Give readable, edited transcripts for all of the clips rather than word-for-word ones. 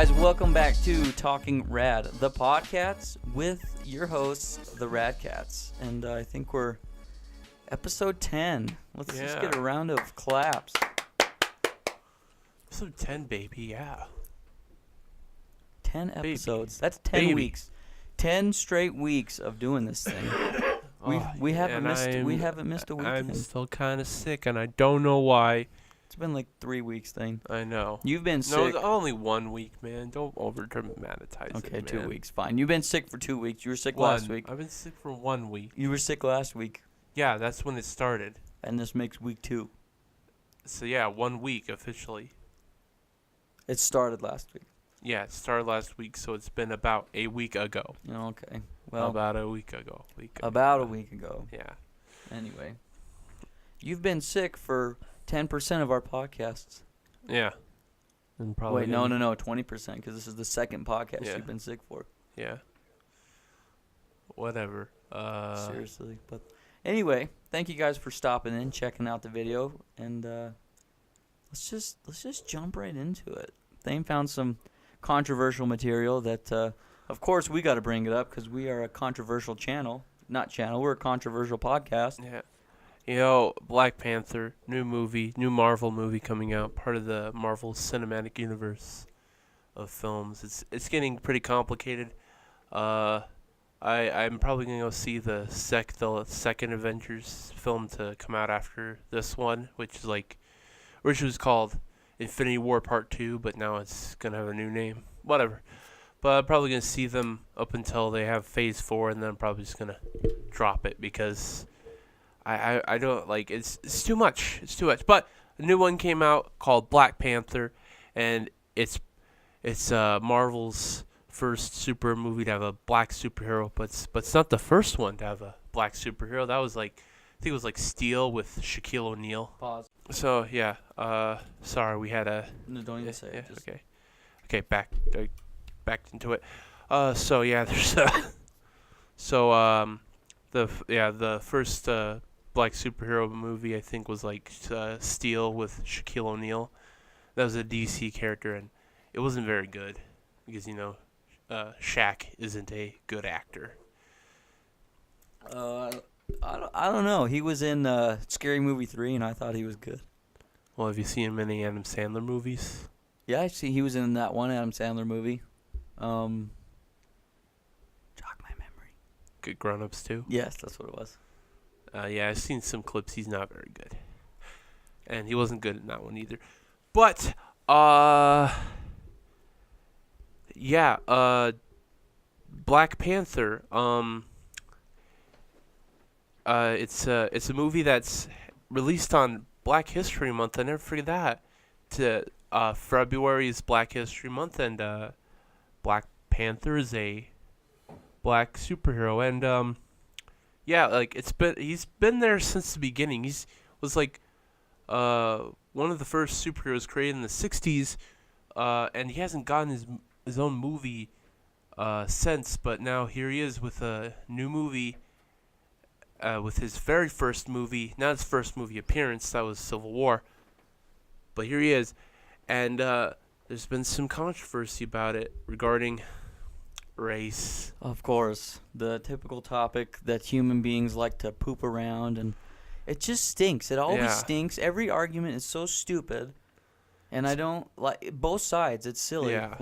guys, welcome back to Talking Rad, the podcast with your hosts, the Rad Cats. And I think we're episode 10. Let's just get a round of claps. Episode 10, baby, yeah. 10 episodes. That's 10 weeks. 10 straight weeks of doing this thing. We haven't missed a weekend. I'm still kind of sick, and I don't know why. It's been like 3 weeks thing. I know. You've been sick. No, it's only 1 week, man. Don't over-dramatize it, Okay, man. 2 weeks. Fine. You've been sick for 2 weeks. You were sick last week. I've been sick for 1 week. You were sick last week. Yeah, that's when it started. And this makes week 2. So, yeah, 1 week officially. It started last week. Yeah, it started last week, so it's been about a week ago. Okay. Well, about a week ago. About a week ago. Yeah. Anyway. You've been sick for 10% of our podcasts. Yeah. And probably Wait, no, 20%, because this is the second podcast you've been sick for. Yeah. Whatever. Seriously. But anyway, thank you guys for stopping in, checking out the video, and let's just jump right into it. Thane found some controversial material that, of course, we got to bring it up because we are a controversial channel. Not channel, we're a controversial podcast. Yeah. You know, Black Panther, new Marvel movie coming out, part of the Marvel Cinematic Universe of films. It's getting pretty complicated. I'm probably gonna go see the second Avengers film to come out after this one, which was called Infinity War Part 2, but now it's gonna have a new name. Whatever. But I'm probably gonna see them up until they have Phase 4, and then I'm probably just gonna drop it because I don't like it's too much. It's too much. But a new one came out called Black Panther, and it's Marvel's first super movie to have a black superhero, but it's not the first one to have a black superhero. That was I think it was Steel with Shaquille O'Neal. Pause. So yeah, sorry we had a. No, don't even say it. Yeah, okay, back into it. So yeah, there's the first black superhero movie I think was Steel with Shaquille O'Neal. That was a DC character, and it wasn't very good because Shaq isn't a good actor. I don't know. He was in Scary Movie 3, and I thought he was good. Well, have you seen many Adam Sandler movies? Yeah, actually, he was in that one Adam Sandler movie. Jog my memory. Good Grown Ups too? Yes, that's what it was. Yeah, I've seen some clips. He's not very good. And he wasn't good in that one either. But, Black Panther, it's a movie that's released on Black History Month. I never forget that. February is Black History Month, and Black Panther is a black superhero, and he's been there since the beginning. He's was one of the first superheroes created in the 60s, and he hasn't gotten his own movie since, but now here he is with a new movie, with his very first movie, not his first movie appearance, that was Civil War, but here he is, and there's been some controversy about it regarding race. Of course, the typical topic that human beings like to poop around, and it just stinks. It always stinks. Every argument is so stupid, and I don't like both sides. It's silly. Yeah.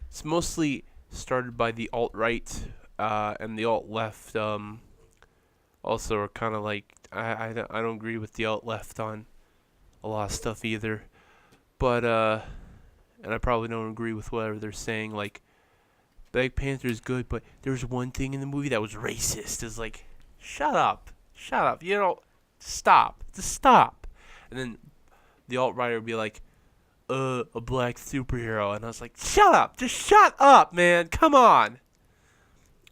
It's mostly started by the alt-right and the alt-left. Also are kind of I don't agree with the alt-left on a lot of stuff either, but and I probably don't agree with whatever they're saying. Black Panther is good, but there's one thing in the movie that was racist. It's shut up, stop, just stop. And then the alt-right would be a black superhero, and I was shut up, man, come on.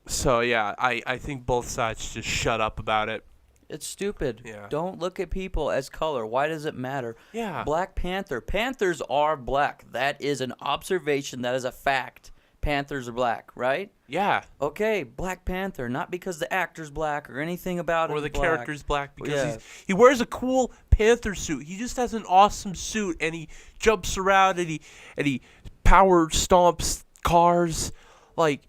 So yeah, I think both sides just shut up about it. It's stupid. Yeah. Don't look at people as color. Why does it matter? Yeah. Black Panther. Panthers are black. That is an observation. That is a fact. Panthers are black, right? Yeah. Okay, Black Panther, not because the actor's black or anything about it. Or the character's black, because Yeah. he wears a cool Panther suit. He just has an awesome suit, and he jumps around, and he power stomps cars. Like,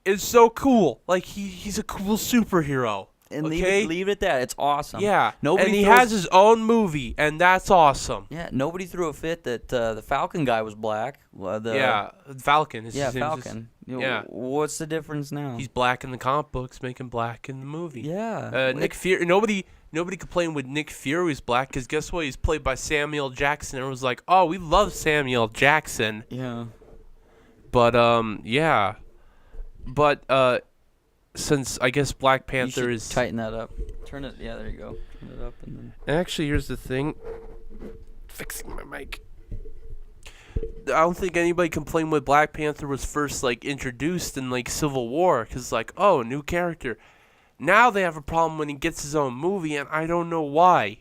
it's so cool. Like, he's a cool superhero. And Okay? leave it at that. It's awesome. Yeah. Nobody and he throws- has his own movie, and that's awesome. Yeah, nobody threw a fit that the Falcon guy was black. Falcon. Yeah, Falcon. yeah. What's the difference now? He's black in the comic books, making black in the movie. Yeah. Nick Fury. Nobody complained when Nick Fury was black, because guess what? He's played by Samuel Jackson. Everyone was like, oh, we love Samuel Jackson. Yeah. But yeah. But since I guess Black Panther you is tighten that up. Turn it. Yeah, there you go. Turn it up and then. Actually, here's the thing. Fixing my mic. I don't think anybody complained when Black Panther was first introduced in Civil War, because oh, new character. Now they have a problem when he gets his own movie, and I don't know why.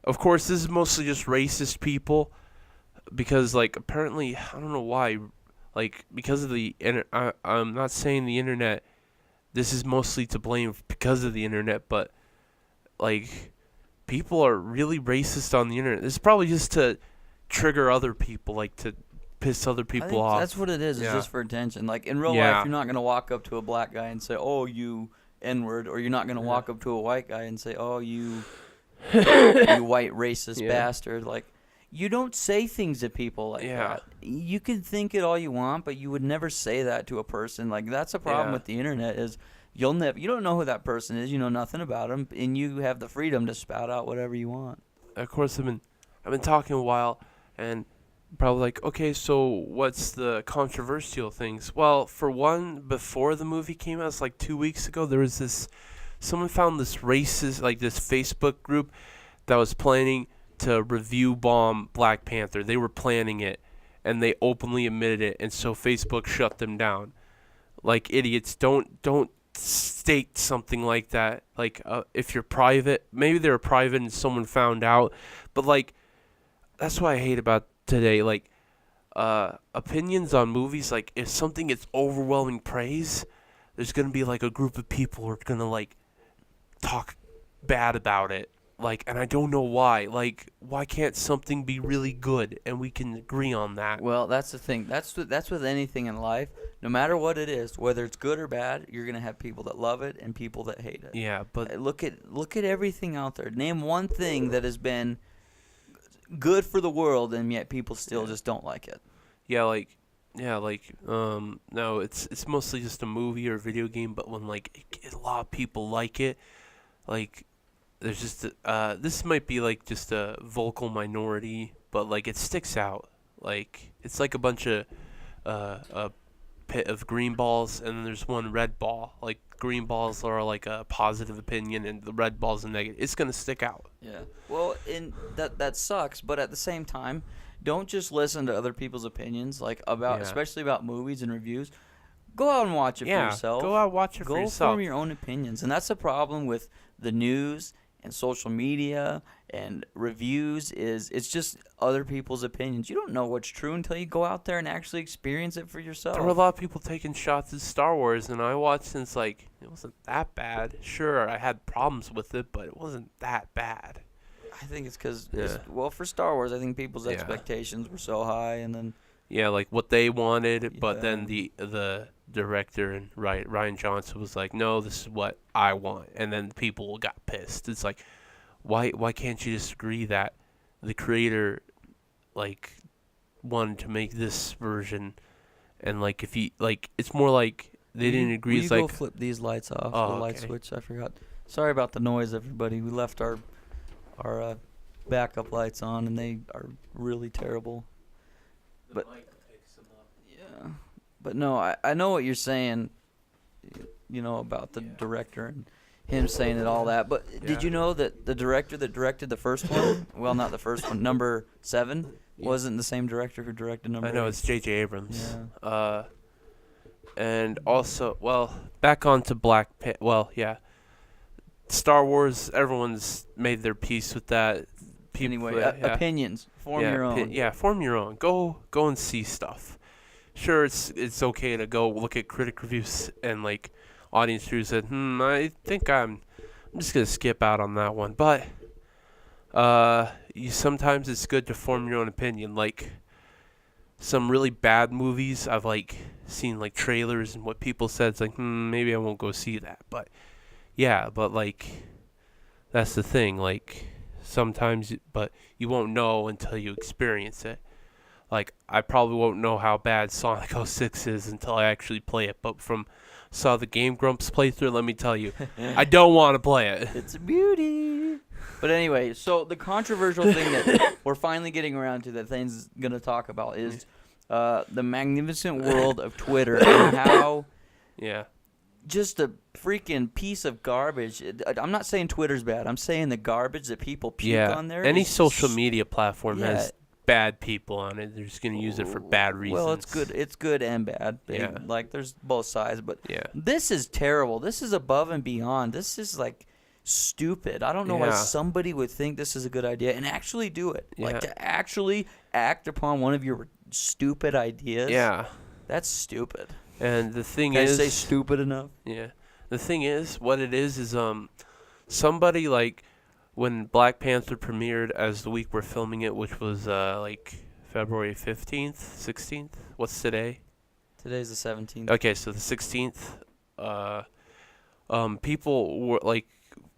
Of course, this is mostly just racist people, because apparently I don't know why, because of the I'm not saying the internet. This is mostly to blame because of the internet, but people are really racist on the internet. This is probably just to trigger other people, to piss other people off. That's what it is. It's Yeah. just for attention. In real Yeah. life, you're not gonna walk up to a black guy and say, "Oh, you N-word," or you're not gonna walk up to a white guy and say, "Oh, you you white racist bastard." You don't say things to people like that. You can think it all you want, but you would never say that to a person. That's a problem with the internet is you don't know who that person is. You know nothing about them, and you have the freedom to spout out whatever you want. Of course, I've been talking a while, and probably okay, so what's the controversial things? Well, for one, before the movie came out, it's 2 weeks ago, there was someone found this racist, this Facebook group that was planning to review bomb Black Panther. They were planning it, and they openly admitted it, and so Facebook shut them down. Idiots, don't state something like that. If you're private, maybe they were private and someone found out, but that's what I hate about today. Opinions on movies, if something gets overwhelming praise, there's gonna be a group of people who are gonna talk bad about it. And I don't know why. Why can't something be really good and we can agree on that? Well, that's the thing. That's with anything in life. No matter what it is, whether it's good or bad, you're gonna have people that love it and people that hate it. Yeah, but Look at everything out there. Name one thing that has been good for the world and yet people still just don't like it. no, it's mostly just a movie or a video game, but when a lot of people like it, there's just this might be just a vocal minority, but it sticks out. It's a bunch of a pit of green balls, and then there's one red ball. Green balls are a positive opinion, and the red ball's a negative. It's gonna stick out. Yeah. Well, that sucks, but at the same time, don't just listen to other people's opinions especially about movies and reviews. Go out and watch it for yourself. Go out and watch it for yourself. Go form your own opinions. And that's the problem with the news and social media and reviews it's just other people's opinions. You don't know what's true until you go out there and actually experience it for yourself. There were a lot of people taking shots at Star Wars, and I watched and it's it wasn't that bad. Sure, I had problems with it, but it wasn't that bad. I think it's because, for Star Wars, I think people's expectations were so high, and then... Yeah, what they wanted, but then the director and Ryan Johnson was no, this is what I want, and then people got pissed. It's why can't you just agree that the creator wanted to make this version, and if he it's more they didn't agree. Will It's you go flip these lights off? Oh, the light okay. switch. I forgot. Sorry about the noise, everybody. We left our backup lights on, and they are really terrible. But yeah, but no, I know what you're saying. About the director and him saying it all that. But did you know that the director that directed the first one, well, not the first one, number 7, wasn't the same director who directed number 8? I know, it's J.J. Abrams. Yeah. And also, back onto Black Panther. Well, yeah. Star Wars, everyone's made their peace with that. Anyway, opinions. Form your own. Form your own. Go and see stuff. Sure, it's okay to go look at critic reviews and audience reviews and I think I'm just gonna skip out on that one. But sometimes it's good to form your own opinion. some really bad movies. I've like seen like trailers and what people said. It's like, maybe I won't go see that. But yeah, but like that's the thing. Like sometimes, but you won't know until you experience it. Like I probably won't know how bad Sonic 06 is until I actually play it. But from saw the Game Grumps playthrough, let me tell you, I don't want to play it. It's a beauty. But anyway, so the controversial thing that we're finally getting around to that Thane's going to talk about is the magnificent world of Twitter and how Yeah. just a freaking piece of garbage. I'm not saying Twitter's bad. I'm saying the garbage that people puke on there. Any is social just- media platform has bad people on it. They're just going to use it for bad reasons. Well, it's good. It's good and bad. Yeah. Like, there's both sides. But Yeah. this is terrible. This is above and beyond. This is, like, stupid. I don't know why Yeah. somebody would think this is a good idea and actually do it. Yeah. Like, to actually act upon one of your stupid ideas. Yeah. That's stupid. And the thing Can I is, say stupid enough? yeah. The thing is, what it is somebody like when Black Panther premiered as the week we're filming it, which was like February 15th, 16th. What's today? Today's the 17th. Okay, so the 16th.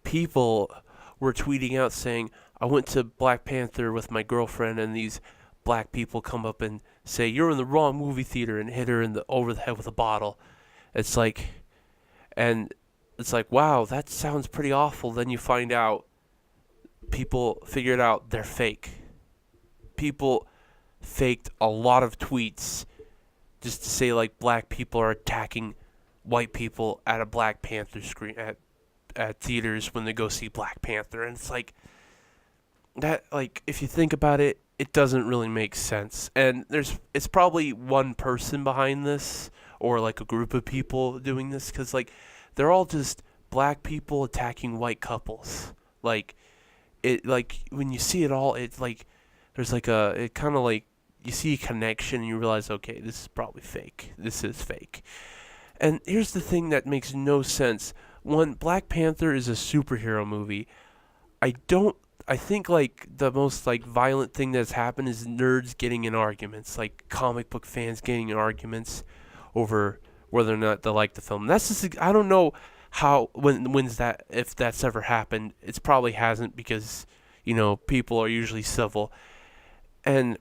People were tweeting out saying, "I went to Black Panther with my girlfriend, and these black people come up and say you're in the wrong movie theater and hit her over the head with a bottle." It's like, wow, that sounds pretty awful. Then you find out people figured out they're fake. People faked a lot of tweets just to say like black people are attacking white people at a Black Panther screen at theaters when they go see Black Panther, and it's like that. Like if you think about it, it doesn't really make sense. And it's probably one person behind this or like a group of people doing this because like they're all just black people attacking white couples. Like it like when you see it all, it's like there's like it kind of like you see a connection and you realize, okay, this is probably fake. This is fake. And here's the thing that makes no sense. One, Black Panther is a superhero movie. I think like the most like violent thing that's happened is nerds getting in arguments, like comic book fans getting in arguments over whether or not they like the film. That's just I don't know how when's that, if that's ever happened. It's probably hasn't because people are usually civil. And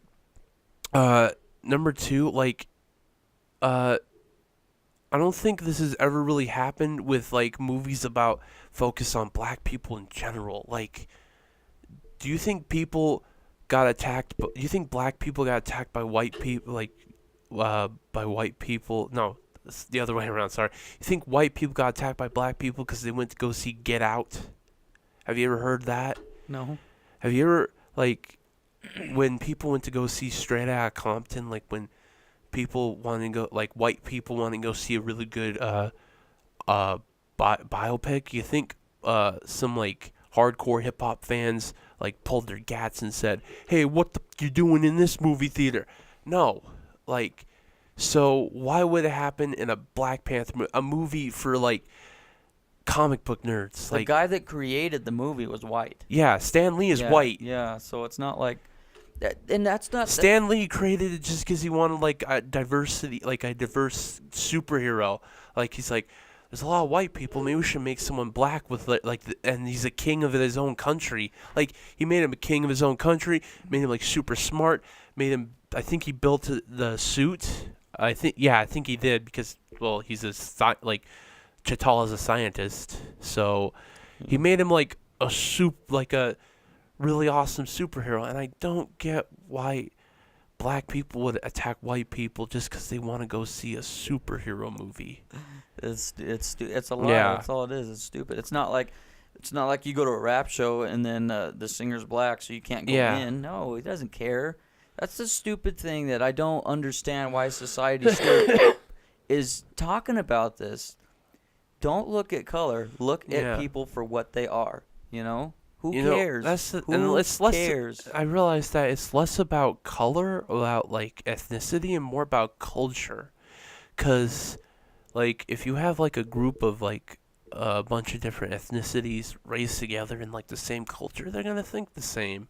number two, like I don't think this has ever really happened with like movies about focus on black people in general. Like, do you think people got attacked? Do you think black people got attacked by white people? Like, by white people? No, it's the other way around. Sorry. You think white people got attacked by black people because they went to go see Get Out? Have you ever heard that? No. Have you ever like when people went to go see Straight Outta Compton? Like when people want to go, like white people want to go see a really good biopic. You think some like hardcore hip hop fans like pulled their gats and said, "Hey, what the you doing in this movie theater?" No, like, so why would it happen in a Black Panther a movie for like comic book nerds? The Like guy that created the movie was white. yeah, Stan Lee is white. Yeah, so it's not like that, and that's not Stan Lee created it just because he wanted like a diversity, like a diverse superhero. Like he's like, there's a lot of white people. Maybe we should make someone black with and he's a king of his own country. Like he made him a king of his own country. Made him like super smart. Made him. I think he built the suit. I think he did because he's like T'Challa's a scientist, so he made him like a really awesome superhero, and I don't get why black people would attack white people just because they want to go see a superhero movie. It's a lie. Yeah. That's all it is. It's stupid. It's not like you go to a rap show and then the singer's black, so you can't go in. No, he doesn't care. That's the stupid thing that I don't understand why society still is talking about this. Don't look at color. Look at people for what they are. Who cares? Who cares? I realize that it's less about color, about like ethnicity, and more about culture. 'Cause like if you have like a group of like a bunch of different ethnicities raised together in like the same culture, they're gonna think the same.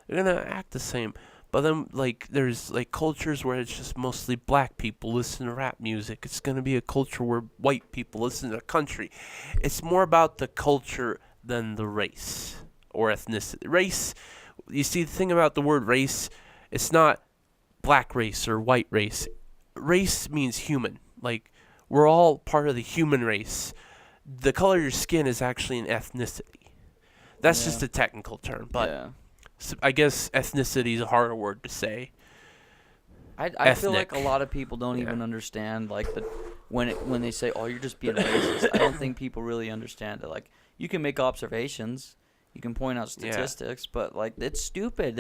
They're gonna act the same. But then, like, there's, like, cultures where it's just mostly black people listen to rap music. It's going to be a culture where white people listen to country. It's more about the culture than the race or ethnicity. Race, you see, the thing about the word race, it's not black race or white race. Race means human. Like, we're all part of the human race. The color of your skin is actually an ethnicity. That's just a technical term, but I guess ethnicity is a harder word to say. I feel like a lot of people don't even understand, like, when they say, "Oh, you're just being racist." I don't think people really understand it. Like, you can make observations, you can point out statistics, but, like, it's stupid.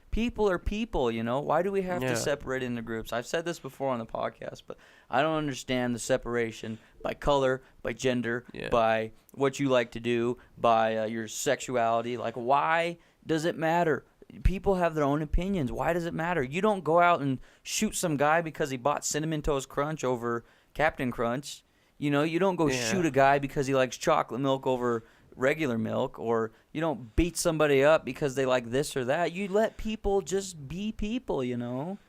People are people, you know? Why do we have to separate into groups? I've said this before on the podcast, but I don't understand the separation by color, by gender, by what you like to do, by your sexuality. Like, why does it matter? People have their own opinions. Why does it matter? You don't go out and shoot some guy because he bought Cinnamon Toast Crunch over Captain Crunch. You know, you don't go shoot a guy because he likes chocolate milk over regular milk, or you don't beat somebody up because they like this or that. You let people just be people, you know?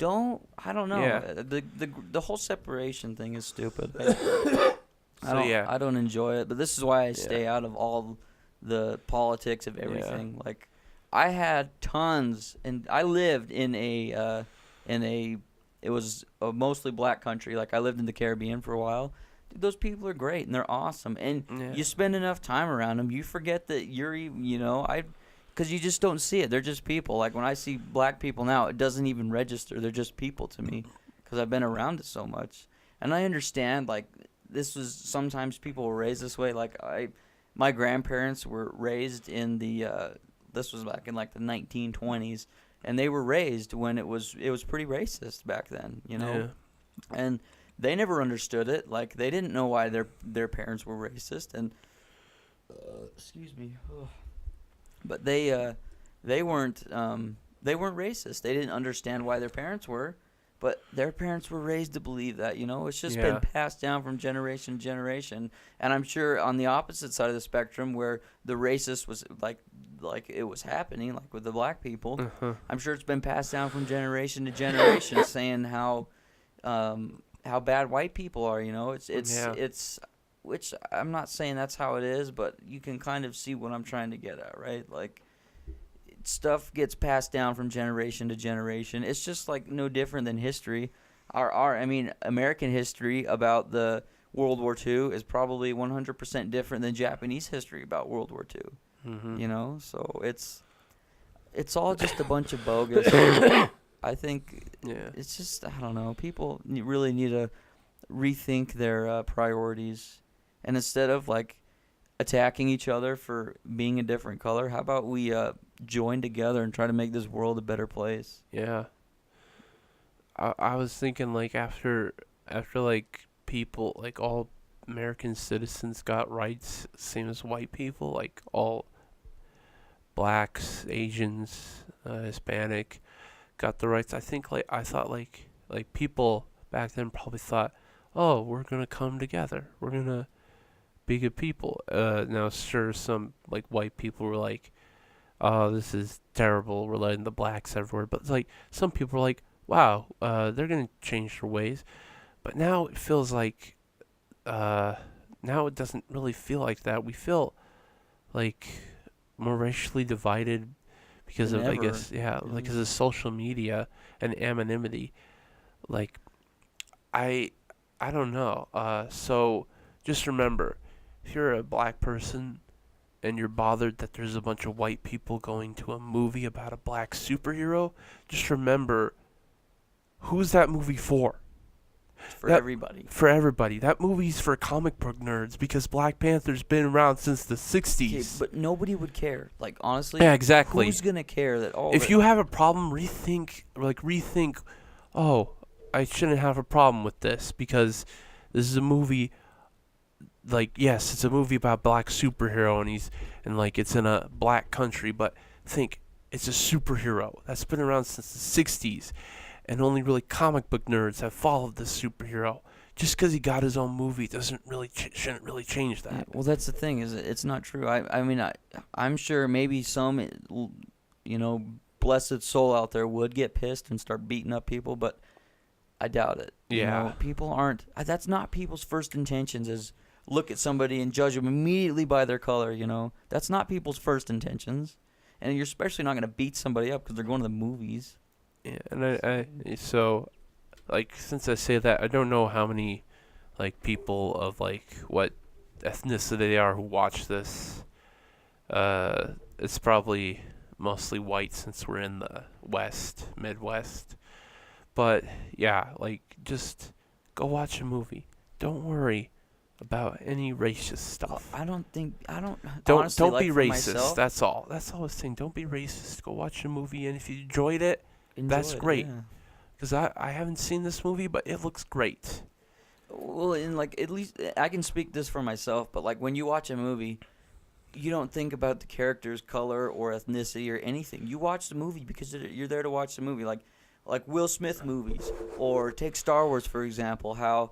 I don't know. Yeah. The whole separation thing is stupid. I don't enjoy it, but this is why I stay out of all the politics of everything. Yeah. Like, I had tons, and I lived in it was a mostly black country. Like, I lived in the Caribbean for a while. Dude, those people are great, and they're awesome. And you spend enough time around them, you forget that you're, you know, because you just don't see it. They're just people. Like, when I see black people now, it doesn't even register. They're just people to me because I've been around it so much. And I understand, like, sometimes people were raised this way. Like, my grandparents were raised in this was back in, like, the 1920s, and they were raised when it was pretty racist back then, you know? Yeah. And they never understood it. Like, they didn't know why their parents were racist, and excuse me. But they weren't racist. They didn't understand why their parents were, but their parents were raised to believe that, you know. It's just been passed down from generation to generation. And I'm sure on the opposite side of the spectrum, where the racist was like it was happening, like with the black people, I'm sure it's been passed down from generation to generation, saying how bad white people are, you know. It's which I'm not saying that's how it is, but you can kind of see what I'm trying to get at, right? Like, stuff gets passed down from generation to generation. It's just, like, no different than history. American history about the World War II is probably 100% different than Japanese history about World War II. You know, so it's all just a bunch of bogus. I think it's just, I don't know. People really need to rethink their priorities, and instead of, like, attacking each other for being a different color, how about we join together and try to make this world a better place? Yeah. I was thinking, like, after like, people, like, all American citizens got rights, same as white people, like, all blacks, Asians, Hispanic got the rights. I thought people back then probably thought, oh, we're gonna come together, we're gonna be good people. Now, sure, some, like, white people were like, oh, this is terrible, we're letting the blacks everywhere. But it's like, some people were like, wow, they're gonna change their ways. But now it feels like, now it doesn't really feel like that. We feel like more racially divided because of, I guess, like, because of social media and anonymity. Like, I don't know. So just remember, if you're a black person and you're bothered that there's a bunch of white people going to a movie about a black superhero, just remember, who's that movie for? For everybody. For everybody. That movie's for comic book nerds because Black Panther's been around since the 60s. Okay, but nobody would care. Like, honestly, yeah, exactly. Who's going to care that all If you have a problem, rethink, oh, I shouldn't have a problem with this because this is a movie, like, yes, it's a movie about a black superhero and it's in a black country, but think, it's a superhero that's been around since the 60s. And only really comic book nerds have followed this superhero. Just because he got his own movie doesn't really shouldn't really change that. Yeah, well, that's the thing, is it's not true. I'm sure maybe some, you know, blessed soul out there would get pissed and start beating up people, but I doubt it. You know, people aren't. That's not people's first intentions. Is look at somebody and judge them immediately by their color. You know, that's not people's first intentions, and you're especially not going to beat somebody up because they're going to the movies. Yeah, and so, like, since I say that, I don't know how many, like, people of, like, what ethnicity they are who watch this. It's probably mostly white since we're in the Midwest. But, yeah, like, just go watch a movie. Don't worry about any racist stuff. Don't Don't like be for racist. myself, That's all. That's all I was saying. Don't be racist. Go watch a movie, and if you enjoyed it, that's great. Because I haven't seen this movie, but it looks great. Well, and like at least I can speak this for myself, but like when you watch a movie, you don't think about the character's color or ethnicity or anything. You watch the movie because you're there to watch the movie. Like Will Smith movies, or take Star Wars for example. How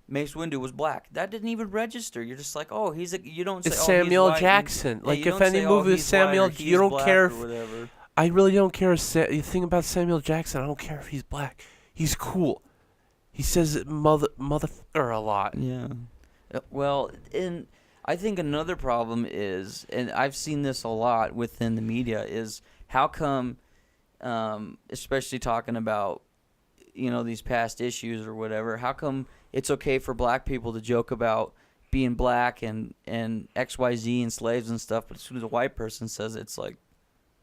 Mace Windu was black. That didn't even register. You're just like, oh, you don't say. It's Samuel Jackson. Like if any movie is Samuel, you don't care if. Whatever. I really don't care. You think about Samuel Jackson. I don't care if he's black. He's cool. He says mother a lot. Yeah. Well, and I think another problem is, and I've seen this a lot within the media, is how come, especially talking about, these past issues or whatever, how come it's okay for black people to joke about being black and XYZ and slaves and stuff, but as soon as a white person says it, it's like,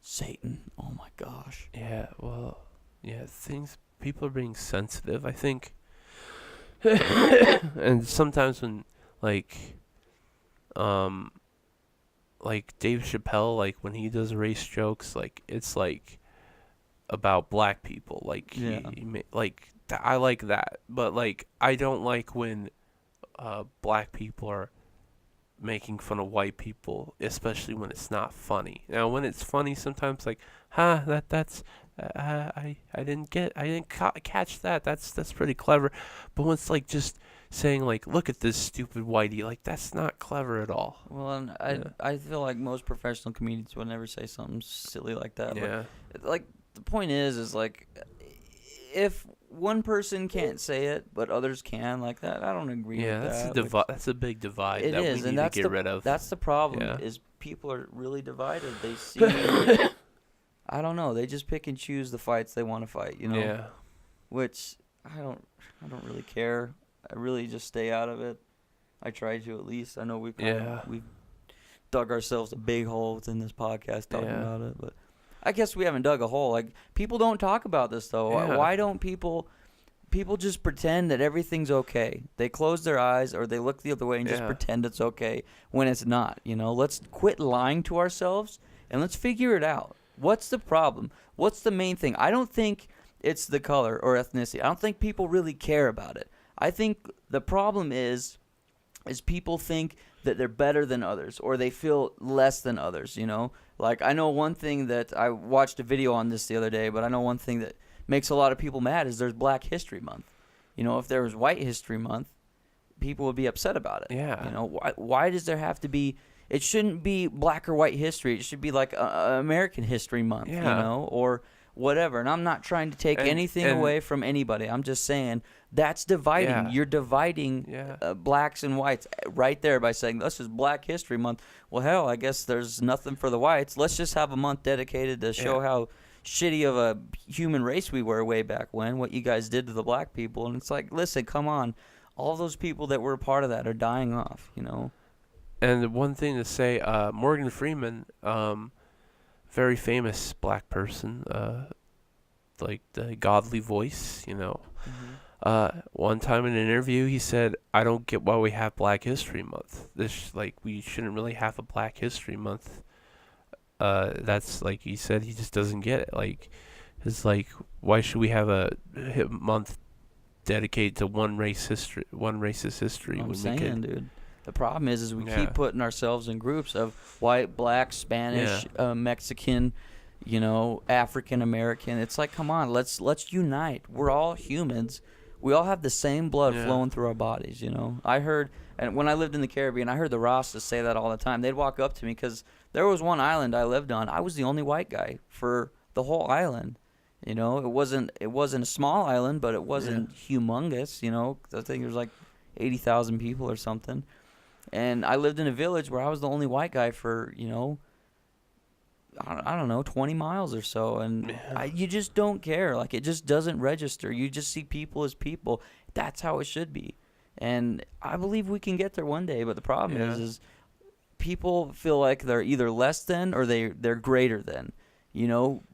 Satan. Oh my gosh. Yeah, well, yeah, people are being sensitive, I think. And sometimes when like Dave Chappelle, like when he does race jokes, like it's like about black people, like I like that, but like I don't like when black people are making fun of white people, especially when it's not funny. Now, when it's funny, sometimes like, that's I didn't catch that. That's pretty clever. But when it's like just saying like, look at this stupid whitey, like that's not clever at all. Well, and I feel like most professional comedians would never say something silly like that. Yeah. But, like the point is like, if one person can't say it, but others can, like that, I don't agree with that. Yeah, that's a big divide that we need to get rid of. That's the problem, is people are really divided. They see, I don't know, they just pick and choose the fights they want to fight, Yeah. Which I don't really care. I really just stay out of it. I try to, at least. I know we've dug ourselves a big hole within this podcast talking about it, but I guess we haven't dug a hole. Like, people don't talk about this, though. Yeah. Why don't people just pretend that everything's okay? They close their eyes or they look the other way and just pretend it's okay when it's not, Let's quit lying to ourselves and let's figure it out. What's the problem? What's the main thing? I don't think it's the color or ethnicity. I don't think people really care about it. I think the problem is people think that they're better than others or they feel less than others, Like, I know one thing that I watched a video on this the other day, but I know one thing that makes a lot of people mad is there's Black History Month. If there was White History Month, people would be upset about it. Yeah. Why does there have to be? It shouldn't be Black or White history. It should be like American History Month, or whatever. And I'm not trying to take anything away from anybody. I'm just saying that's dividing. Yeah. You're dividing blacks and whites right there by saying this is Black History Month. Well, hell, I guess there's nothing for the whites. Let's just have a month dedicated to show how shitty of a human race we were way back when, what you guys did to the black people. And it's like, listen, come on. All those people that were a part of that are dying off, And one thing to say, Morgan Freeman, very famous black person, like the godly voice, one time in an interview he said, I don't get why we have Black History Month. We shouldn't really have a Black History Month. That's like he said, he just doesn't get it. Like, it's like, why should we have a month dedicated to one racist history? I'm saying, dude. The problem is we keep putting ourselves in groups of white, black, Spanish, Mexican, African American. It's like, come on, let's unite. We're all humans. We all have the same blood flowing through our bodies. I heard, and when I lived in the Caribbean, I heard the Rastas say that all the time. They'd walk up to me because there was one island I lived on. I was the only white guy for the whole island. You know, it wasn't a small island, but it wasn't humongous. You know, I think there's like 80,000 people or something. And I lived in a village where I was the only white guy for, I don't know, 20 miles or so. And you just don't care. Like, it just doesn't register. You just see people as people. That's how it should be. And I believe we can get there one day. But the problem is people feel like they're either less than or they're greater than. You know,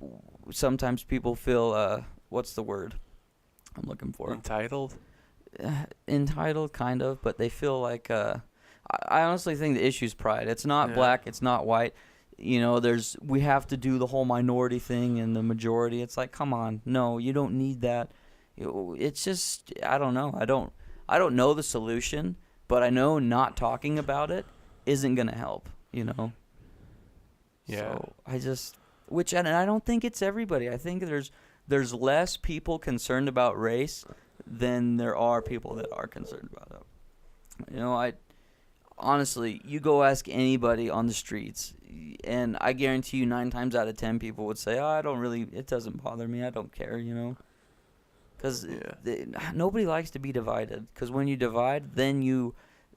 sometimes people feel, what's the word I'm looking for? Entitled? Entitled, kind of. But they feel like... I honestly think the issue is pride. It's not black. It's not white. You know, we have to do the whole minority thing and the majority. It's like, come on, no, you don't need that. It's just, I don't know. I don't know the solution, but I know not talking about it isn't gonna help. You know. Yeah. So and I don't think it's everybody. I think there's less people concerned about race than there are people that are concerned about it. You know, honestly, you go ask anybody on the streets, and I guarantee you 9 times out of 10 people would say, it doesn't bother me, I don't care, you know? Because nobody likes to be divided. Because when you divide, then you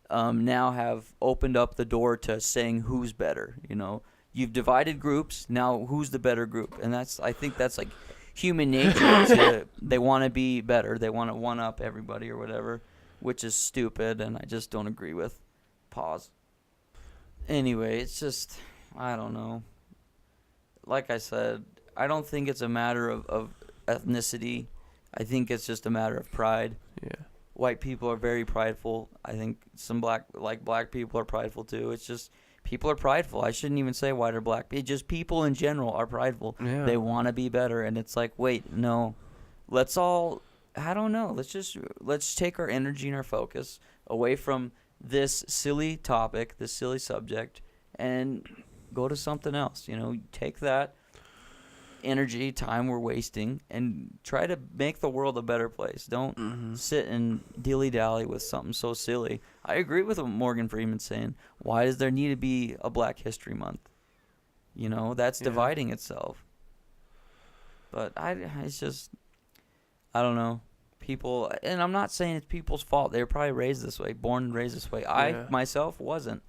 now have opened up the door to saying who's better, you know? You've divided groups, now who's the better group? And I think that's like human nature. They want to be better, they want to one-up everybody or whatever, which is stupid, and I just don't agree with. Pause. Anyway, it's just, I don't know. Like I said, I don't think it's a matter of ethnicity. I think it's just a matter of pride. Yeah. White people are very prideful. I think some black people are prideful too. It's just, people are prideful. I shouldn't even say white or black. It's just people in general are prideful. Yeah. They want to be better. And it's like, wait, no. I don't know. Let's take our energy and our focus away from this silly topic, this silly subject, and go to something else. You know, take that energy, time we're wasting, and try to make the world a better place. Don't sit and dilly-dally with something so silly. I agree with what Morgan Freeman's saying. Why does there need to be a Black History Month? You know, that's dividing itself. But it's just, I don't know. People, and I'm not saying it's people's fault. They were probably raised this way, born and raised this way. I myself wasn't.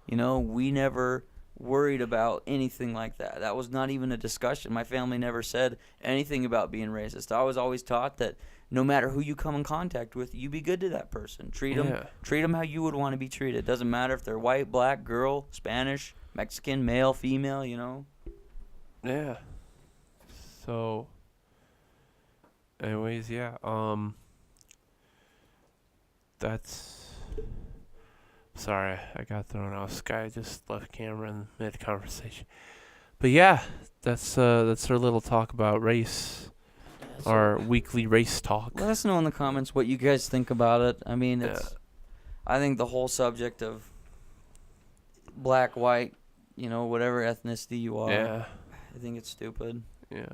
You know, we never worried about anything like that. That was not even a discussion. My family never said anything about being racist. I was always taught that no matter who you come in contact with, you be good to that person. Treat them how you would want to be treated. It doesn't matter if they're white, black, girl, Spanish, Mexican, male, female, you know. Yeah. So, anyways, that's... Sorry, I got thrown out. This guy just left camera in mid-conversation. But yeah, that's our little talk about race. Our weekly race talk. Let us know in the comments what you guys think about it. I mean, I think the whole subject of black, white, you know, whatever ethnicity you are, I think it's stupid. Yeah.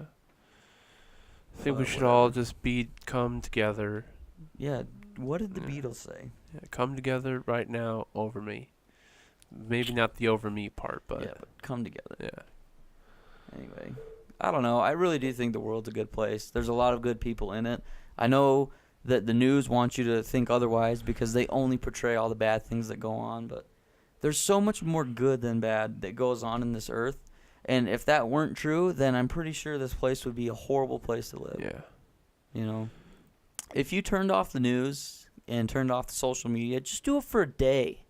I think we should all just come together. Yeah. What did the Beatles say? Yeah, come together right now over me. Maybe not the over me part, but come together. Yeah. Anyway, I don't know. I really do think the world's a good place. There's a lot of good people in it. I know that the news wants you to think otherwise because they only portray all the bad things that go on, but there's so much more good than bad that goes on in this earth. And if that weren't true, then I'm pretty sure this place would be a horrible place to live. Yeah. You know? If you turned off the news and turned off the social media, just do it for a day.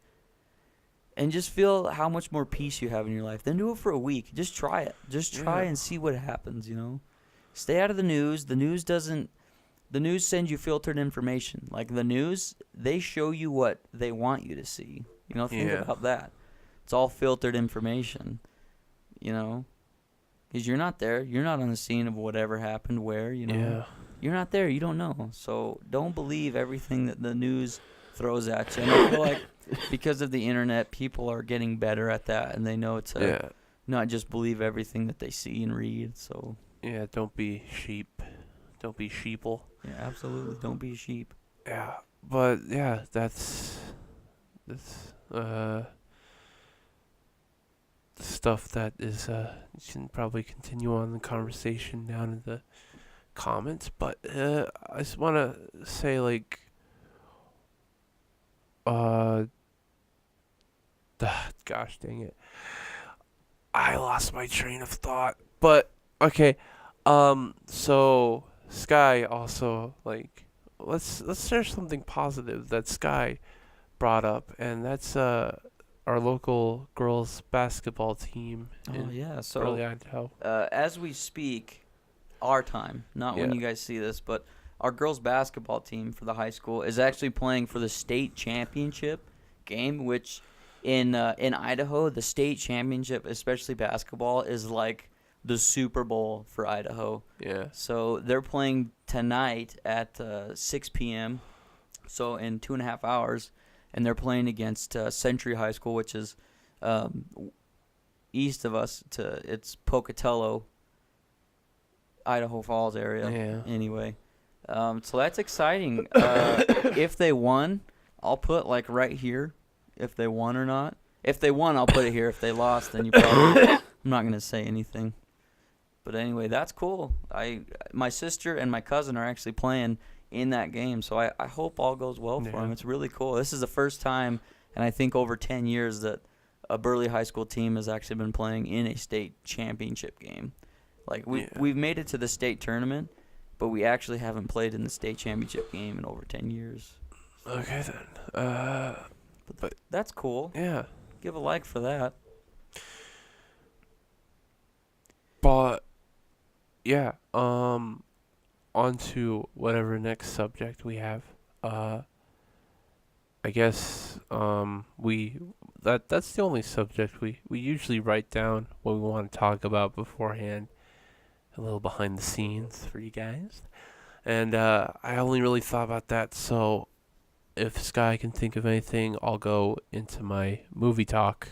And just feel how much more peace you have in your life. Then do it for a week. Just try it. Just try and see what happens, you know? Stay out of the news. The news sends you filtered information. Like the news, they show you what they want you to see. You know, think about that. It's all filtered information, you know? Because you're not there. You're not on the scene of whatever happened where, you know? Yeah. You're not there. You don't know. So don't believe everything that the news throws at you. And I feel like because of the internet, people are getting better at that, and they know to not just believe everything that they see and read. So yeah, don't be sheep. Don't be sheeple. Yeah, absolutely. Don't be a sheep. Yeah, but yeah, that's stuff that is you can probably continue on the conversation down in the comments, but I just want to say like uh gosh dang it, I lost my train of thought. But okay, so Sky also like let's share something positive that Sky brought up, and that's our local girls basketball team Oh in yeah. early So Idaho. as we speak, our time, not when Yeah. you guys see this, but our girls basketball team for the high school is actually playing for the state championship game, which in Idaho, the state championship, especially basketball, is like the Super Bowl for Idaho. Yeah. So they're playing tonight at 6 p.m. So in 2.5 hours, and they're playing against Century High School, which is east of us. It's Pocatello, Idaho Falls area. Yeah. Anyway, so that's exciting. If they won, I'll put like right here if they won or not. If they won, I'll put it here. If they lost, then you probably I'm not gonna say anything. But anyway, that's cool. My sister and my cousin are actually playing in that game, so I hope all goes well for them. It's really cool. This is the first time, and I think over 10 years, that a Burley High School team has actually been playing in a state championship game. Like we've made it to the state tournament, but we actually haven't played in the state championship game in over 10 years. Okay then. But that's cool. Yeah. Give a like for that. But yeah, on to whatever next subject we have. I guess that's the only subject we usually write down what we want to talk about beforehand. A little behind the scenes for you guys. And I only really thought about that, so if Sky can think of anything, I'll go into my movie talk.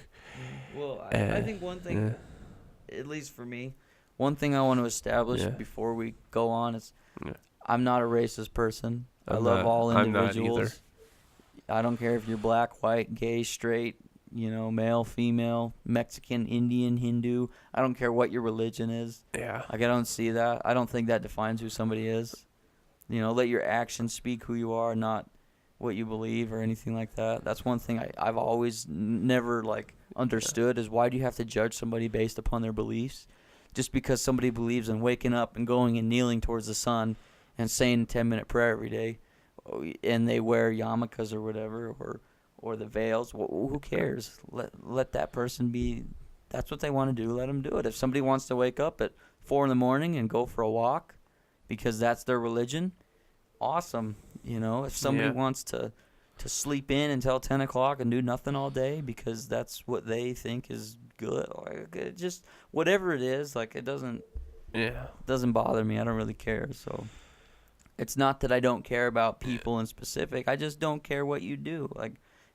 Well, I think one thing, at least for me, one thing I want to establish before we go on is I'm not a racist person. I love all individuals. I'm not either. I don't care if you're black, white, gay, straight, male, female, Mexican, Indian, Hindu. I don't care what your religion is. Yeah. Like, I don't see that. I don't think that defines who somebody is. Let your actions speak who you are, not what you believe or anything like that. That's one thing I've always never, understood is why do you have to judge somebody based upon their beliefs? Just because somebody believes in waking up and going and kneeling towards the sun and saying a 10-minute prayer every day, and they wear yarmulkes or whatever, or the veils, who cares? Let that person be. That's what they want to do. Let them do it. If somebody wants to wake up at 4 in the morning and go for a walk because that's their religion, awesome. If somebody wants to sleep in until 10 o'clock and do nothing all day because that's what they think is good, just whatever it is, it doesn't bother me. I don't really care. So it's not that I don't care about people in specific. I just don't care what you do.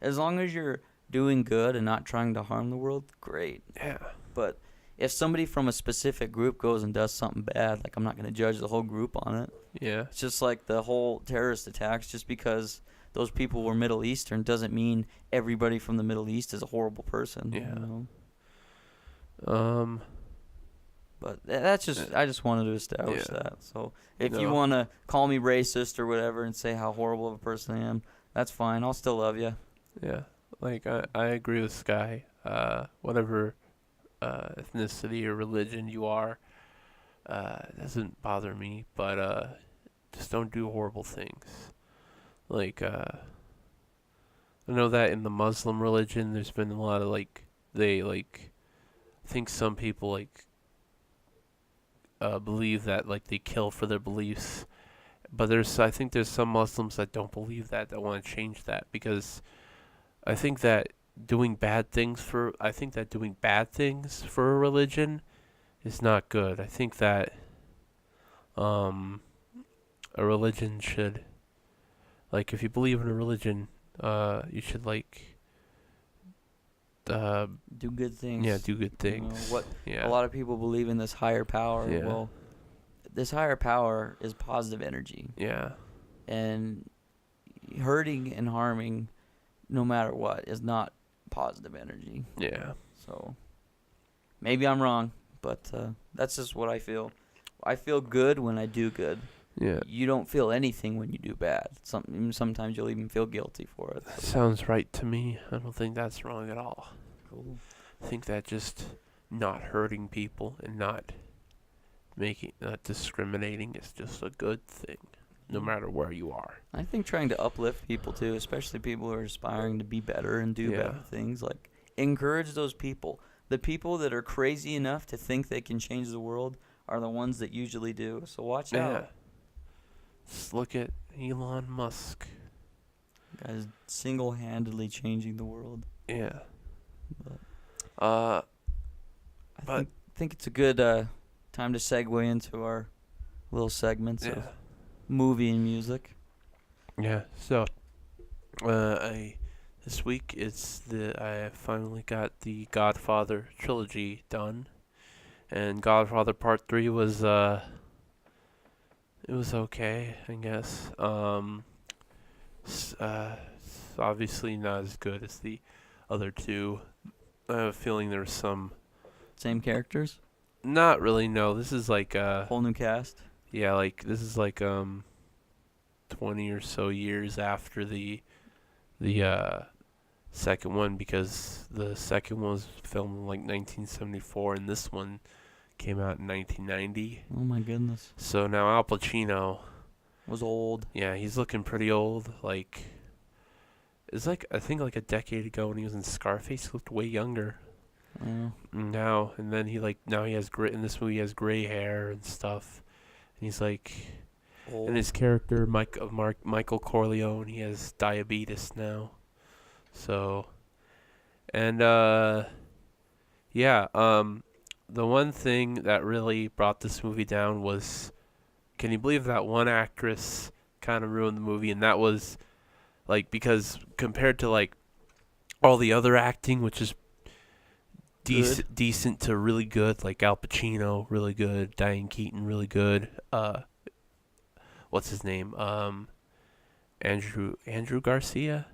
As long as you're doing good and not trying to harm the world, great. Yeah. But if somebody from a specific group goes and does something bad, I'm not going to judge the whole group on it. Yeah. It's just like the whole terrorist attacks. Just because those people were Middle Eastern doesn't mean everybody from the Middle East is a horrible person. Yeah. But that's just, I just wanted to establish that. So if you want to call me racist or whatever and say how horrible of a person I am, that's fine. I'll still love you. Yeah. I agree with Sky. Whatever ethnicity or religion you are, it doesn't bother me, but just don't do horrible things. I know that in the Muslim religion there's been a lot of I think some people believe that they kill for their beliefs, but I think there's some Muslims that don't believe that want to change that, because I think that doing bad things for a religion is not good. I think that a religion should, if you believe in a religion, you should do good things. Yeah, do good things. A lot of people believe in this higher power. Yeah. Well, this higher power is positive energy. Yeah. And hurting and harming, no matter what, is not positive energy. Yeah. So Maybe I'm wrong, but that's just what I feel. I feel good when I do good. Yeah. You don't feel anything when you do bad. Sometimes you'll even feel guilty for it. That sounds right to me. I don't think that's wrong at all. Cool. I think that just not hurting people and not discriminating is just a good thing, no matter where you are. I think trying to uplift people too, especially people who are aspiring to be better and do better things, like encourage those people. The people that are crazy enough to think they can change the world are the ones that usually do. So watch out. Just look at Elon Musk. Guy's single-handedly changing the world. Yeah. But I think it's a good time to segue into our little segments of movie and music. Yeah. So, this week I finally got the Godfather trilogy done, and Godfather Part 3 was it was okay, I guess. It's obviously not as good as the other two. I have a feeling there's some... Same characters? Not really, no. This is like... whole new cast? Yeah, like, this is like 20 or so years after the second one, because the second one was filmed in like 1974, and this one came out in 1990. Oh my goodness. So now Al Pacino was old. Yeah, he's looking pretty old. Like, it's like, I think like a decade ago when he was in Scarface, he looked way younger. Now, and then now he has in this movie he has gray hair and stuff. And he's like, old. And his character, Michael Corleone, he has diabetes now. So, and, the one thing that really brought this movie down was, can you believe that one actress kind of ruined the movie? And that was, like, because compared to, like, all the other acting, which is decent to really good, like Al Pacino, really good, Diane Keaton, really good, what's his name? Andrew Garcia?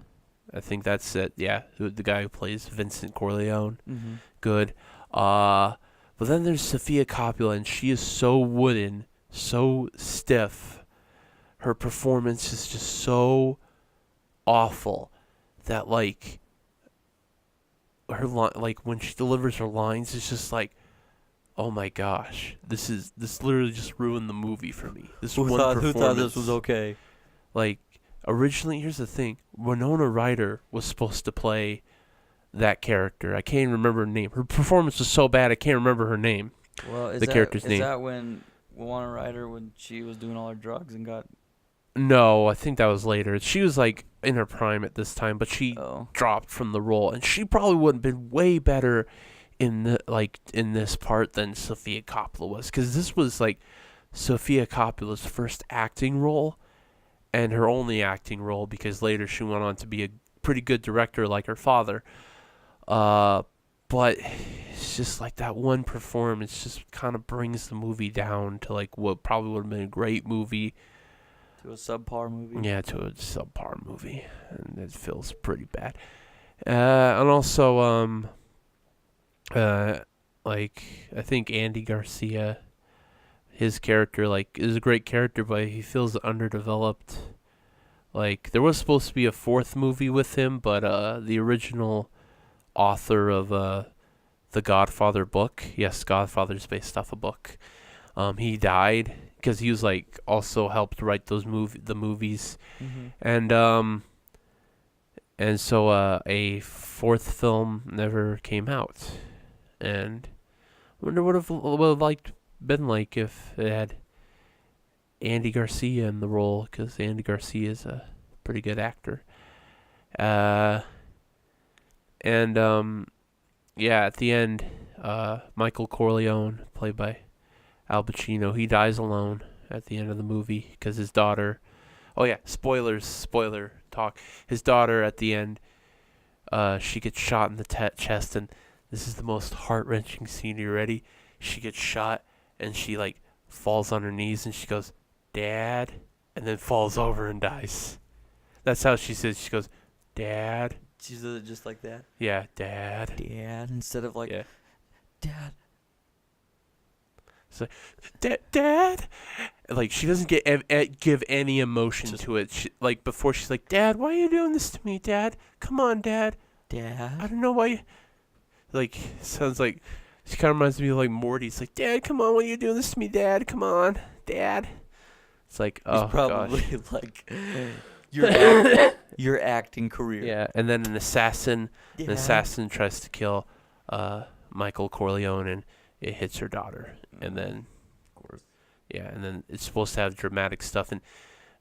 I think that's it, yeah, the guy who plays Vincent Corleone. Mm-hmm. Good. But then there's Sofia Coppola, and she is so wooden, so stiff. Her performance is just so awful that, like, when she delivers her lines, it's just like, oh my gosh, this literally just ruined the movie for me. Who thought this was okay? Like, originally, here's the thing: Winona Ryder was supposed to play that character. I can't even remember her name. Her performance was so bad I can't remember her name. Well, the character's name. Is that when Winona Ryder, when she was doing all her drugs and got... No, I think that was later. She was like in her prime at this time, but she dropped from the role, and she probably would have been way better in this part than Sofia Coppola was, because this was like Sofia Coppola's first acting role and her only acting role, because later she went on to be a pretty good director like her father. But it's just like that one performance just kind of brings the movie down to like what probably would have been a great movie. To a subpar movie? Yeah, to a subpar movie. And it feels pretty bad. And also, like, I think Andy Garcia, his character, like, is a great character, but he feels underdeveloped. Like, there was supposed to be a fourth movie with him, but the original author of the Godfather book, yes, Godfather's based off a book, he died because he was like also helped write the movies, mm-hmm. and so a fourth film never came out, and I wonder what it would have been like if it had Andy Garcia in the role, because Andy Garcia is a pretty good actor. At the end, Michael Corleone, played by Al Pacino, he dies alone at the end of the movie because his daughter... Oh yeah, spoiler talk. His daughter at the end, she gets shot in the chest, and this is the most heart-wrenching scene. Are you ready? She gets shot, and she like falls on her knees, and she goes, "Dad," and then falls over and dies. That's how she says. She goes, "Dad." She says it just like that? Yeah, Dad. Dad, instead of like... Yeah. Dad. It's like, Dad. Like, she doesn't give any emotion to it. Like, before she's like, Dad, why are you doing this to me, Dad? Come on, Dad. I Dad. don't know why you... Like, sounds like... She kind of reminds me of, like, Morty. It's like, Dad, come on, why are you doing this to me, Dad? Come on, Dad. It's like, He's oh, probably gosh. like your acting career. Yeah, and then an assassin Dad. tries to kill Michael Corleone, and it hits her daughter. And then... Of course. Yeah, and then it's supposed to have dramatic stuff. And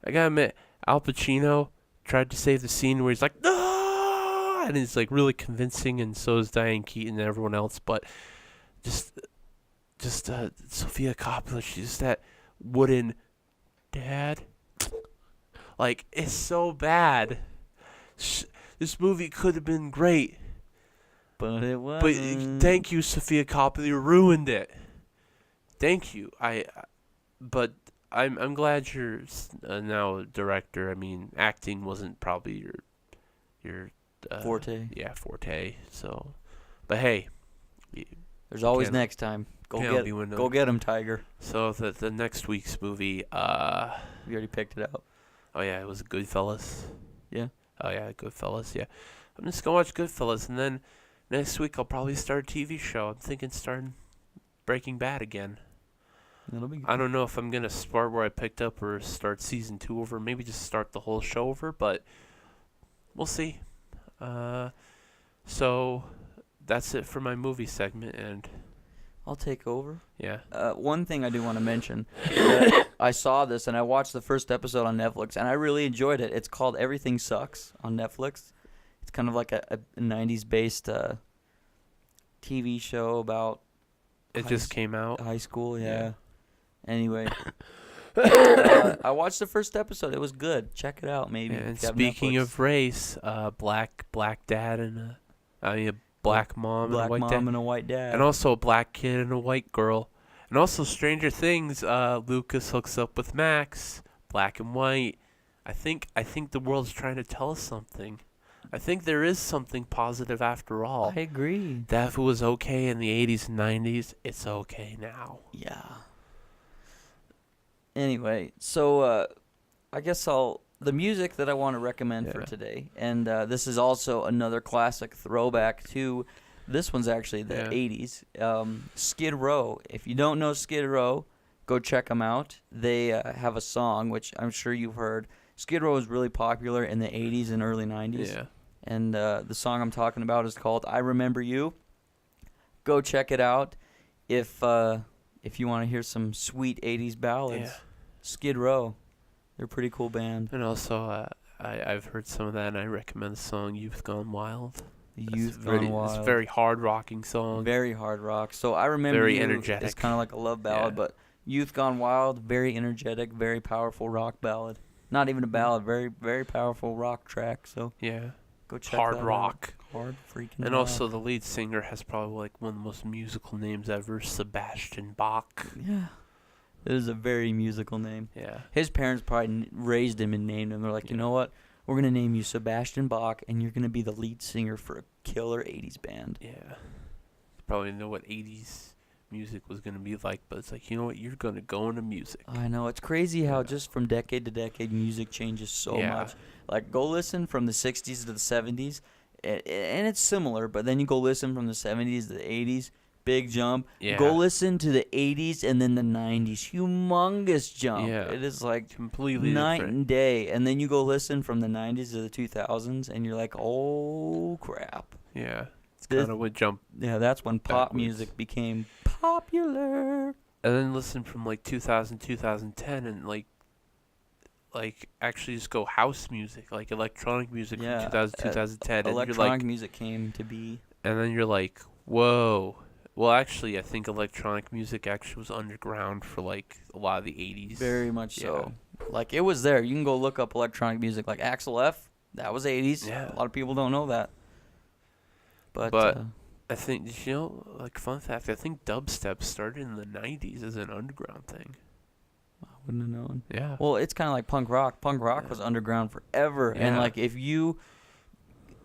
I gotta admit, Al Pacino tried to save the scene where he's like, no! And it's like really convincing, and so is Diane Keaton and everyone else. But just Sophia Coppola, she's just that wooden dad. Like, it's so bad. This movie could have been great. But it But wasn't. thank you, Sophia Coppola, you ruined it. Thank you. But I'm glad you're now a director. I mean, acting wasn't probably your Forte. Yeah, forte. So, but hey, There's always can't- next time. can't be winning. Go get him, Tiger. So the next week's movie, We already picked it out. oh yeah, it was Goodfellas. Yeah. Oh yeah, Goodfellas. Yeah, I'm just gonna watch Goodfellas, and then next week I'll probably start a TV show. I'm thinking starting Breaking Bad again. That'll be good. I don't know if I'm gonna start where I picked up or start season 2 over. Maybe just start the whole show over, but we'll see. So that's it for my movie segment, and I'll take over. yeah. One thing I do want to mention, that I saw this and I watched the first episode on Netflix and I really enjoyed it. It's called Everything Sucks on Netflix. It's kind of like a 90s based TV show about It just came out. high school. Yeah. Yeah. Anyway, I watched the first episode. It was good. Check it out, maybe. And if you have speaking Netflix. of race, black dad and a black mom and Black a white mom dad, and a white dad. and also a black kid and a white girl, and also Stranger Things. Lucas hooks up with Max, black and white. I think the world's trying to tell us something. I think there is something positive after all. I agree. That if it was okay in the 80s and 90s, it's okay now. Yeah. Anyway, so I guess the music that I want to recommend for Yeah. today, and this is also another classic throwback to, this one's actually the Yeah. 80s, Skid Row. If you don't know Skid Row, go check them out. They have a song, which I'm sure you've heard. Skid Row was really popular in the 80s and early 90s. Yeah. And the song I'm talking about is called I Remember You. Go check it out if you want to hear some sweet 80s ballads. Yeah. Skid Row. They're a pretty cool band. And also, I've heard some of that, and I recommend the song "Youth Gone Wild." The That's Youth very, Gone Wild. It's a very hard rocking song. Very hard rock. So I Remember Very You energetic. is kind of like a love ballad, Yeah. but Youth Gone Wild, very energetic, very powerful rock ballad. Not even a ballad, very, very powerful rock track. So Yeah. go check Hard that out. rock. Hard freaking And rock. also, the lead singer has probably like one of the most musical names ever, Sebastian Bach. Yeah. It is a very musical name. Yeah. His parents probably raised him and named him. They're like, you know what? We're going to name you Sebastian Bach, and you're going to be the lead singer for a killer 80s band. Yeah. Probably didn't know what 80s music was going to be like, but it's like, you know what? You're going to go into music. I know. It's crazy how Yeah. just from decade to decade, music changes so Yeah. much. Like, go listen from the 60s to the 70s, and it's similar, but then you go listen from the 70s to the 80s, big jump. Yeah. Go listen to the 80s and then the 90s, humongous jump. Yeah. It is like Completely night different. and day. And then you go listen from the 90s to the 2000s, and you're like, oh, crap. Yeah. It's This- kind of what jump. Yeah, that's when pop Backwards. music became popular. And then listen from like 2000, 2010, and like actually just go house music, like electronic music Yeah, from 2000, 2010. And you're Electronic like, music came to be. and then you're like, whoa. Well, actually, I think electronic music actually was underground for like a lot of the 80s. Very much so. Like, it was there. You can go look up electronic music. Like Axel F, that was 80s. Yeah. A lot of people don't know that. But I think, you know, like fun fact, I think dubstep started in the 90s as an underground thing. I wouldn't have known. Yeah. Well, it's kind of like punk rock. Punk rock Yeah. was underground forever. And, Yeah. like, if you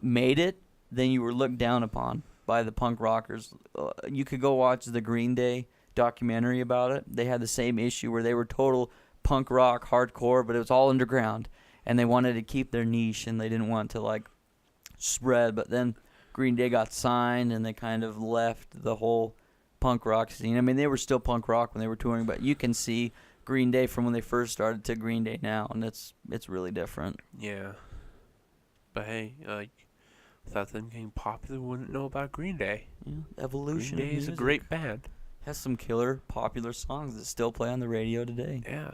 made it, then you were looked down upon. by the punk rockers. You could go watch the Green Day documentary about it. They had the same issue where they were total punk rock, hardcore, but it was all underground, and they wanted to keep their niche, and they didn't want to like spread. But then Green Day got signed, and they kind of left the whole punk rock scene. I mean, they were still punk rock when they were touring, but you can see Green Day from when they first started to Green Day now, and it's really different. Yeah. But hey, without them getting popular, we wouldn't know about Green Day. Yeah, evolution. Green Day is a great band. Has some killer popular songs that still play on the radio today. Yeah.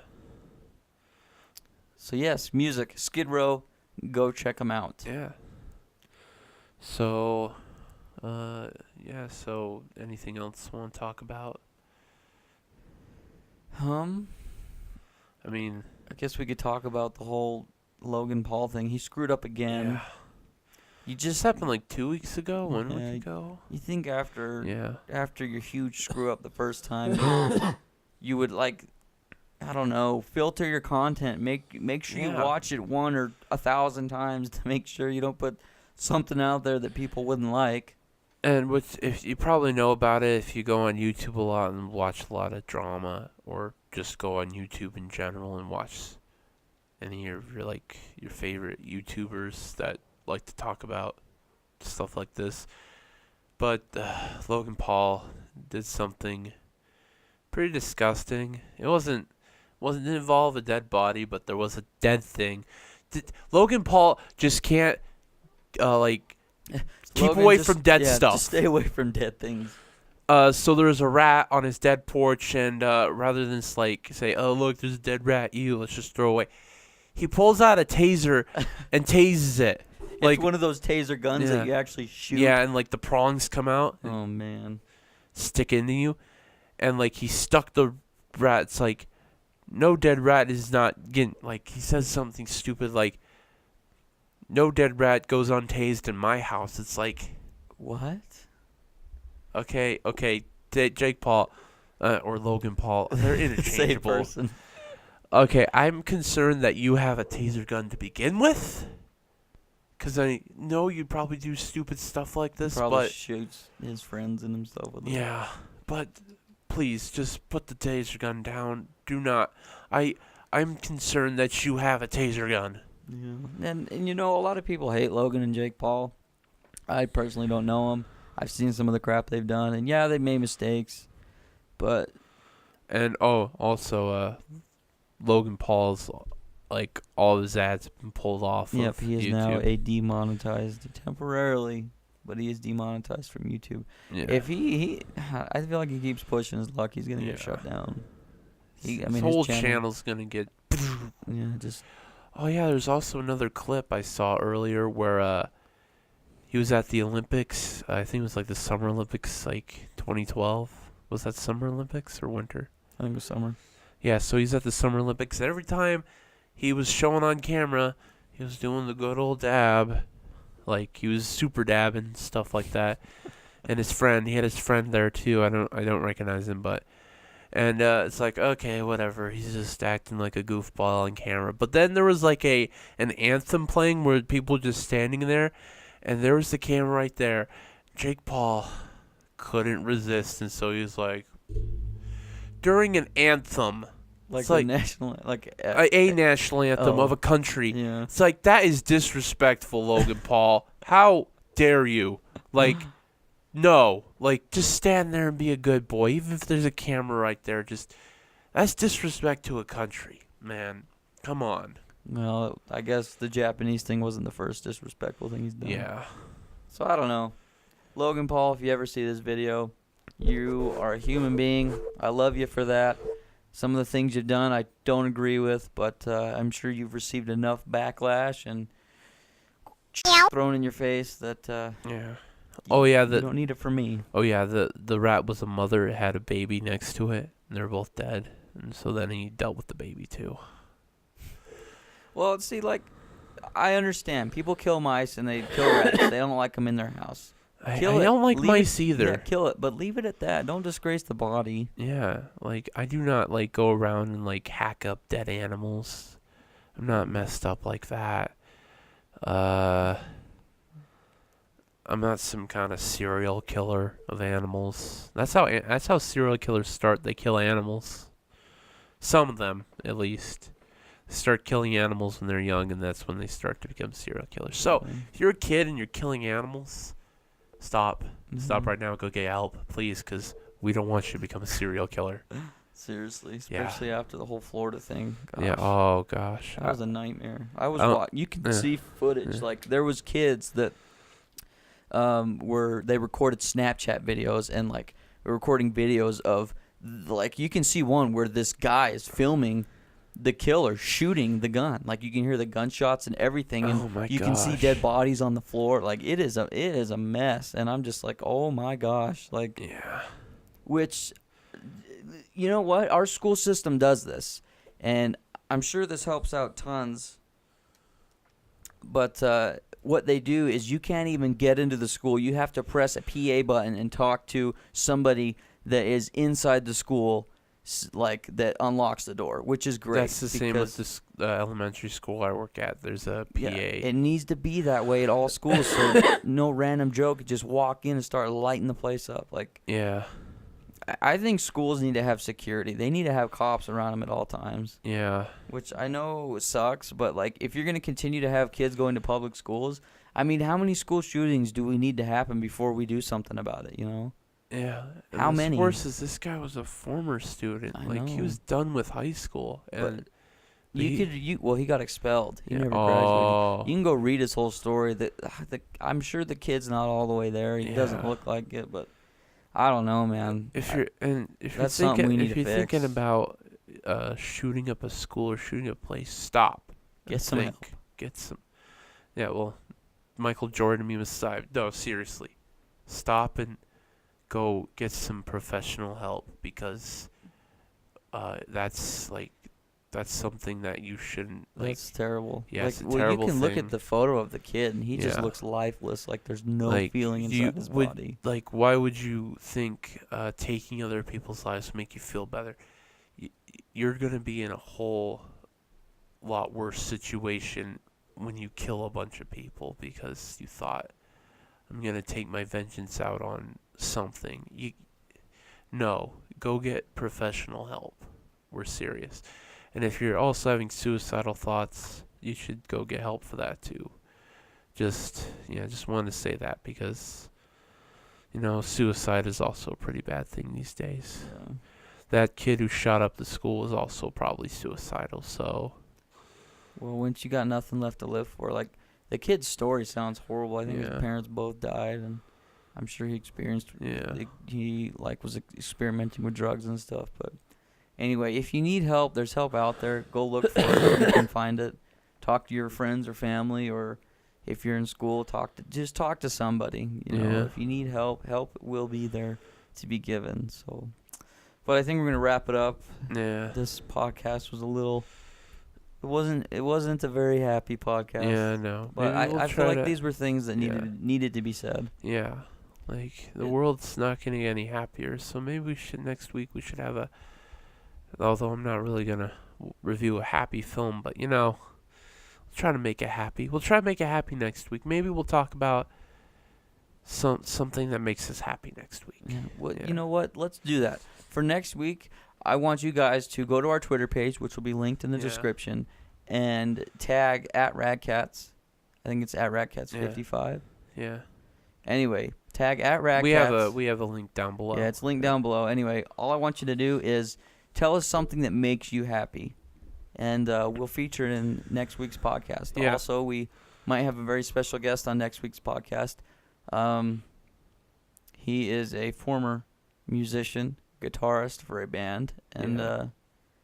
So yes, music, Skid Row, go check them out. Yeah. So, so anything else you want to talk about? I mean, I guess we could talk about the whole Logan Paul thing. He screwed up again. Yeah. You This just happened like 2 weeks ago, 1 Yeah, week ago. You think after your huge screw up the first time, you would like, I don't know, filter your content. Make sure you watch it 1 or 1,000 times to make sure you don't put something out there that people wouldn't like. And if you probably know about it if you go on YouTube a lot and watch a lot of drama, or just go on YouTube in general and watch any of your favorite YouTubers that like to talk about stuff like this. But Logan Paul did something pretty disgusting. It didn't involve a dead body, but there was a dead thing. Logan Paul just can't keep away from dead stuff. Just stay away from dead things. So there was a rat on his dead porch, and rather than say, "Oh look, there's a dead rat, let's just throw away," he pulls out a taser and tases it. It's one of those taser guns that you actually shoot. Yeah, and the prongs come out. Oh man. Stick into you, and he stuck the rat. It's no dead rat is not getting. He says something stupid no dead rat goes untased in my house. It's what? Okay, Jake Paul, or Logan Paul, they're interchangeable. Same person. Okay, I'm concerned that you have a taser gun to begin with, because I know you'd probably do stupid stuff like this. Probably shoots his friends and himself with it. Yeah, but please just put the taser gun down. Do not. I'm concerned that you have a taser gun. Yeah, and a lot of people hate Logan and Jake Paul. I personally don't know them. I've seen some of the crap they've done, and yeah, they made mistakes, but... And, also, Logan Paul's, all of his ads have been pulled off of he is YouTube. now demonetized temporarily, but he is demonetized from YouTube. Yeah. If I feel like he keeps pushing his luck, he's going to get shut down. His whole channel's going to get... Yeah, just... Oh, yeah, there's also another clip I saw earlier where, he was at the Olympics. I think it was the Summer Olympics, 2012. Was that Summer Olympics or winter? I think it was summer. Yeah, so he's at the Summer Olympics. And every time he was showing on camera, he was doing the good old dab. He was super dabbing, stuff like that. And he had his friend there too. I don't recognize him, but... And it's okay, whatever. He's just acting like a goofball on camera. But then there was an anthem playing where people were just standing there. And there was the camera right there. Jake Paul couldn't resist, and so he was during an anthem, a national, a national anthem of a country. Yeah. It's that is disrespectful, Logan Paul. How dare you? No. Just stand there and be a good boy, even if there's a camera right there. That's disrespect to a country, man. Come on. Well, I guess the Japanese thing wasn't the first disrespectful thing he's done. Yeah. So I don't know. Logan Paul, if you ever see this video, you are a human being. I love you for that. Some of the things you've done I don't agree with, but I'm sure you've received enough backlash and thrown in your face that yeah. You don't need it from me. Oh yeah, the rat was a mother. It had a baby next to it, and they're both dead. And so then he dealt with the baby too. Well, see, I understand. People kill mice and they kill rats. They don't like them in their house. I don't like mice either. Yeah, kill it, but leave it at that. Don't disgrace the body. Yeah, I do not go around and hack up dead animals. I'm not messed up like that. I'm not some kind of serial killer of animals. That's how serial killers start. They kill animals. Some of them, at least, start killing animals when they're young, and that's when they start to become serial killers. So, if you're a kid and you're killing animals, stop. Stop right now. Go get help, please, because we don't want you to become a serial killer. Seriously, especially after the whole Florida thing. Gosh. Yeah. Oh gosh. That was a nightmare. You could see footage. Yeah. Like there was kids that they recorded Snapchat videos and like recording videos of like you can see one where this guy is filming the killer shooting the gun. Like you can hear the gunshots and everything, and you can see dead bodies on the floor. Like it is a mess, and I'm just like, oh my gosh, like Yeah. Which, you know what? Our school system does this, and I'm sure this helps out tons. But what they do is you can't even get into the school. You have to press a PA button and talk to somebody that is inside the school, like that unlocks the door, which is great. That's the same with this elementary school I work at. There's a PA. Yeah, it needs to be that way at all schools, so no random Joe could just walk in and start lighting the place up. Like, yeah. I think schools need to have security. They need to have cops around them at all times. Yeah. Which I know sucks, but like if you're going to continue to have kids going to public schools, I mean, how many school shootings do we need to happen before we do something about it, you know? Yeah. And how many? Worse is this guy was a former student. He was done with high school, and he got expelled. He never graduated. Oh. You can go read his whole story. I'm sure the kid's not all the way there. He doesn't look like it, but I don't know, man. If you're thinking about shooting up a school or shooting up a place, stop. Get some help. Get some. Yeah, well, Michael Jordan meme aside, no, seriously, stop and go get some professional help, because that's something that you shouldn't. That's terrible. Yeah, it's a terrible you can thing. look at the photo of the kid, and he just looks lifeless. Like there's no feeling inside his body. Like, why would you think taking other people's lives make you feel better? You're gonna be in a whole lot worse situation when you kill a bunch of people because you thought, I'm gonna take my vengeance out on something. No, go get professional help. We're serious. And if you're also having suicidal thoughts, you should go get help for that too. Just wanted to say that because, suicide is also a pretty bad thing these days. Yeah. That kid who shot up the school was also probably suicidal, so. Well, once you got nothing left to live for, like, the kid's story sounds horrible. I think his parents both died, and I'm sure he experienced, he was experimenting with drugs and stuff, but. Anyway, if you need help, there's help out there. Go look for it. You can find it. Talk to your friends or family, or if you're in school, talk to somebody. If you need help will be there to be given. So, but I think we're gonna wrap it up. Yeah. This podcast was it wasn't a very happy podcast. Yeah, no. But I feel like these were things that needed to be said. Yeah. Like the world's not gonna get any happier, so maybe next week we should have although I'm not really going to review a happy film, but, we'll try to make it happy. We'll try to make it happy next week. Maybe we'll talk about something that makes us happy next week. Yeah. Well, you know what? Let's do that. For next week, I want you guys to go to our Twitter page, which will be linked in the description, and tag @RadCats. I think it's @RadCats55. Yeah. Anyway, tag @RadCats. We have a link down below. Yeah, it's linked down below. Anyway, all I want you to do is tell us something that makes you happy, and we'll feature it in next week's podcast. Yeah. Also, we might have a very special guest on next week's podcast. He is a former musician, guitarist for a band, and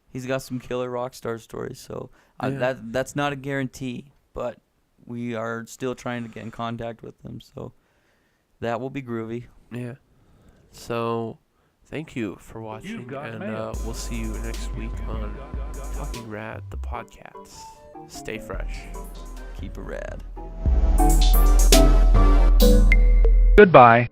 he's got some killer rock star stories. So that's not a guarantee, but we are still trying to get in contact with him. So that will be groovy. Yeah. So. Thank you for watching, and we'll see you next week on Talking Rad, the podcast. Stay fresh. Keep it rad. Goodbye.